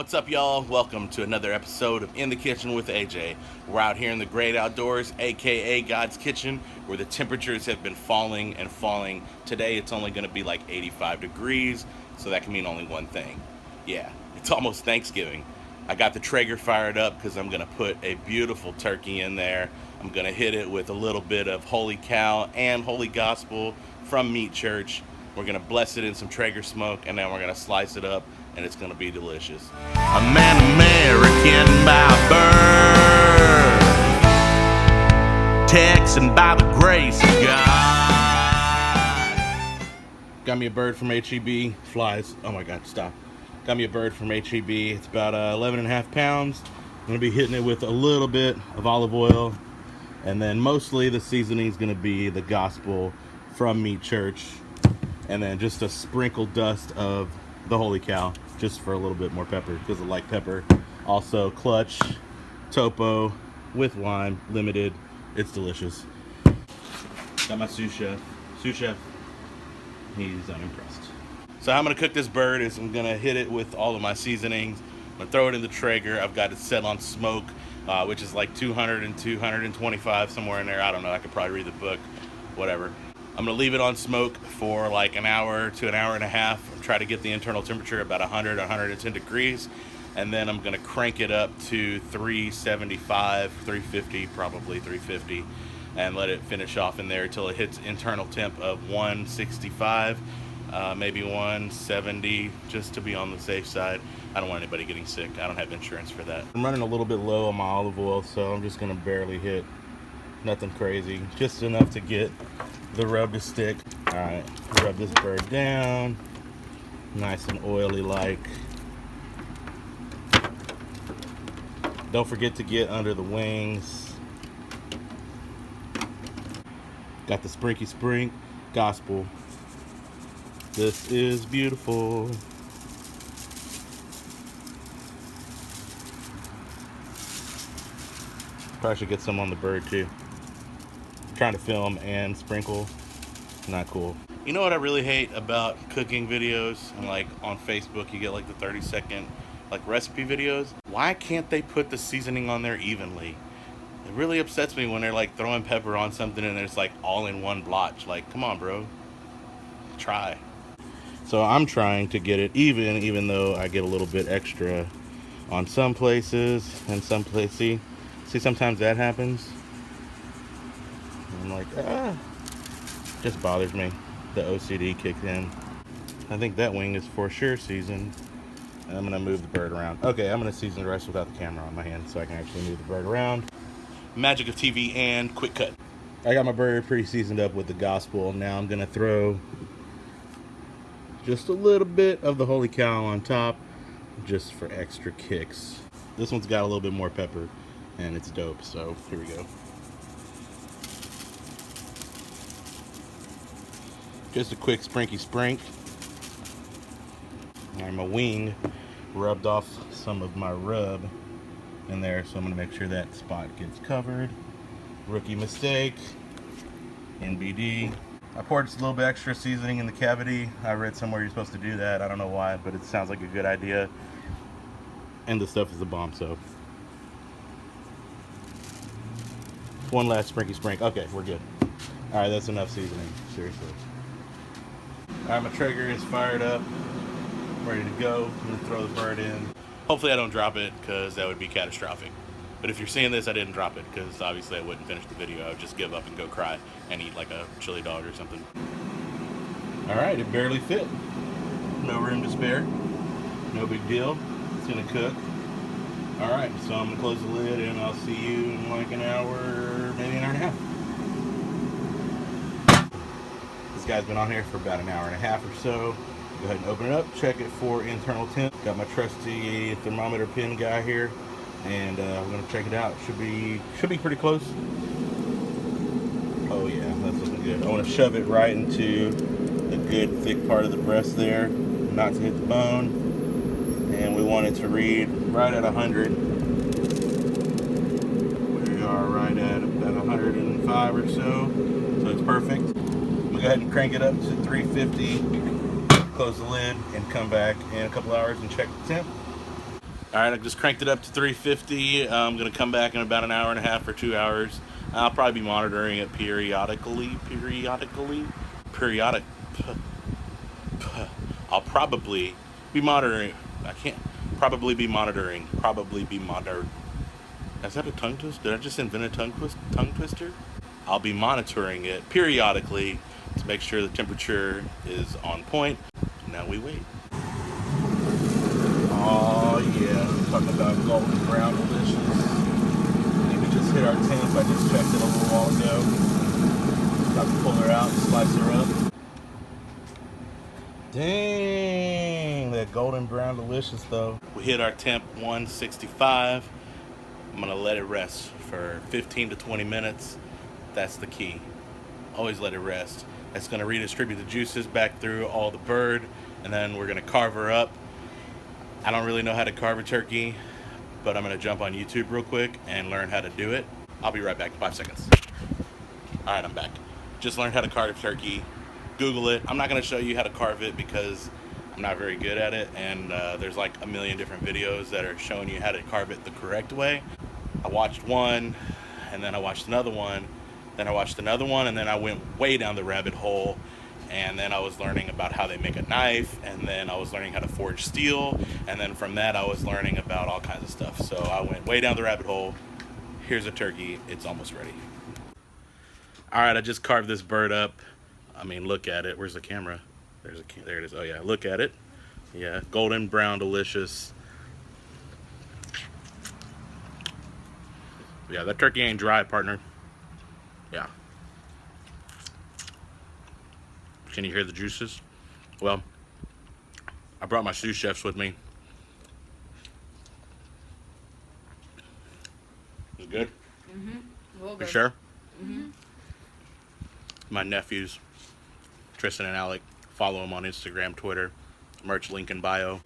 What's up, y'all? Welcome to another episode of In the Kitchen with AJ. We're out here in the great outdoors, aka God's Kitchen, where the temperatures have been falling and falling. Today it's only going to be like 85 degrees, so that can mean only one thing. Yeah, it's almost Thanksgiving. I got the Traeger fired up because I'm going to put a beautiful turkey in there. I'm going to hit it with a little bit of Holy Cow and Holy Gospel from Meat Church. We're going to bless it in some Traeger smoke, and then we're going to slice it up, and it's going to be delicious. I'm an American by birth, Texan by the grace of God. Got me a bird from HEB, flies. Oh my God, stop. Got me a bird from HEB. It's about 11 and a half pounds. I'm going to be hitting it with a little bit of olive oil, and then mostly the seasoning is going to be the Gospel from Meat Church, and then just a sprinkle dust of the Holy Cow, just for a little bit more pepper, because I like pepper. Also, Clutch, Topo, with lime, limited. It's delicious. Got my sous chef. Sous chef, he's unimpressed. So how I'm going to cook this bird is I'm going to hit it with all of my seasonings. I'm going to throw it in the Traeger. I've got it set on smoke, which is like 200 and 225, somewhere in there. I don't know. I could probably read the book, whatever. I'm going to leave it on smoke for like an hour to an hour and a half. Try to get the internal temperature about 100, 110 degrees. And then I'm going to crank it up to 375, 350, probably 350. And let it finish off in there until it hits internal temp of 165, maybe 170, just to be on the safe side. I don't want anybody getting sick. I don't have insurance for that. I'm running a little bit low on my olive oil, so I'm just going to barely hit. Nothing crazy, just enough to get the rub to stick. All right, rub this bird down, nice and oily like. Don't forget to get under the wings. Got the Sprinky Sprink Gospel. This is beautiful. Probably should get some on the bird too. Trying to film and sprinkle, not cool. You know what I really hate about cooking videos, and like on Facebook you get like the 30-second like recipe videos? Why can't they put the seasoning on there evenly? It really upsets me when they're like throwing pepper on something and it's like all in one blotch. Like, come on, bro, try. So I'm trying to get it even though I get a little bit extra on some places and some places. See, sometimes that happens. I'm like, just bothers me. The OCD kicked in. I think that wing is for sure seasoned. And I'm gonna move the bird around. Okay, I'm gonna season the rest without the camera on my hand so I can actually move the bird around. Magic of TV and quick cut. I got my bird pre-seasoned up with the Gospel. Now I'm gonna throw just a little bit of the Holy Cow on top, just for extra kicks. This one's got a little bit more pepper, and it's dope, so here we go. Just a quick sprinky sprink. And my wing rubbed off some of my rub in there, so I'm gonna make sure that spot gets covered. Rookie mistake, NBD. I poured just a little bit extra seasoning in the cavity. I read somewhere you're supposed to do that. I don't know why, but it sounds like a good idea. And the stuff is a bomb, so. One last sprinky sprink. Okay, we're good. All right, that's enough seasoning, seriously. All right, my Traeger is fired up, ready to go. I'm gonna throw the bird in. Hopefully I don't drop it, because that would be catastrophic. But if you're seeing this, I didn't drop it, because obviously I wouldn't finish the video. I would just give up and go cry and eat like a chili dog or something. All right, it barely fit. No room to spare. No big deal. It's gonna cook. All right, so I'm gonna close the lid and I'll see you in like an hour, maybe an hour and a half. This guy's been on here for about an hour and a half or so. Go ahead and open it up, check it for internal temp. Got my trusty thermometer pin guy here, and we're gonna check it out. Should be pretty close. Oh yeah, that's looking good. I want to shove it right into the good thick part of the breast there, not to hit the bone. And we want it to read right at 100. We are right at about 105 or so, so it's perfect. I'm gonna go ahead and crank it up to 350. Close the lid and come back in a couple hours and check the temp. All right, I just cranked it up to 350. I'm gonna come back in about an hour and a half or 2 hours. I'll probably be monitoring it periodically. Periodic. I'll probably be monitoring. I can't. Probably be monitoring. Probably be monitored. Is that a tongue twister? Did I just invent a tongue twister? I'll be monitoring it periodically to make sure the temperature is on point. Now we wait. Oh yeah, talking about golden brown delicious. I think we just hit our temp. I just checked it a little while ago. About to pull her out and slice her up. Dang, that golden brown delicious though. We hit our temp 165. I'm gonna let it rest for 15 to 20 minutes. That's the key. Always let it rest. It's gonna redistribute the juices back through all the bird, and then we're gonna carve her up. I don't really know how to carve a turkey, but I'm gonna jump on YouTube real quick and learn how to do it. I'll be right back in 5 seconds. All right, I'm back. Just learned how to carve a turkey. Google it. I'm not gonna show you how to carve it because I'm not very good at it, and there's like a million different videos that are showing you how to carve it the correct way. I watched one, and then I watched another one, then I watched another one, and then I went way down the rabbit hole, and then I was learning about how they make a knife, and then I was learning how to forge steel, and then from that I was learning about all kinds of stuff. So I went way down the rabbit hole. Here's a turkey. It's almost ready. All right, I just carved this bird up. I mean, look at it. Where's the camera? There it is. Oh yeah, look at it. Yeah, golden brown delicious. Yeah, that turkey ain't dry, partner. Yeah. Can you hear the juices? Well, I brought my sous chefs with me. Is it good? Well, You sure? My nephews, Tristan and Alec. Follow them on Instagram, Twitter. Merch link in bio.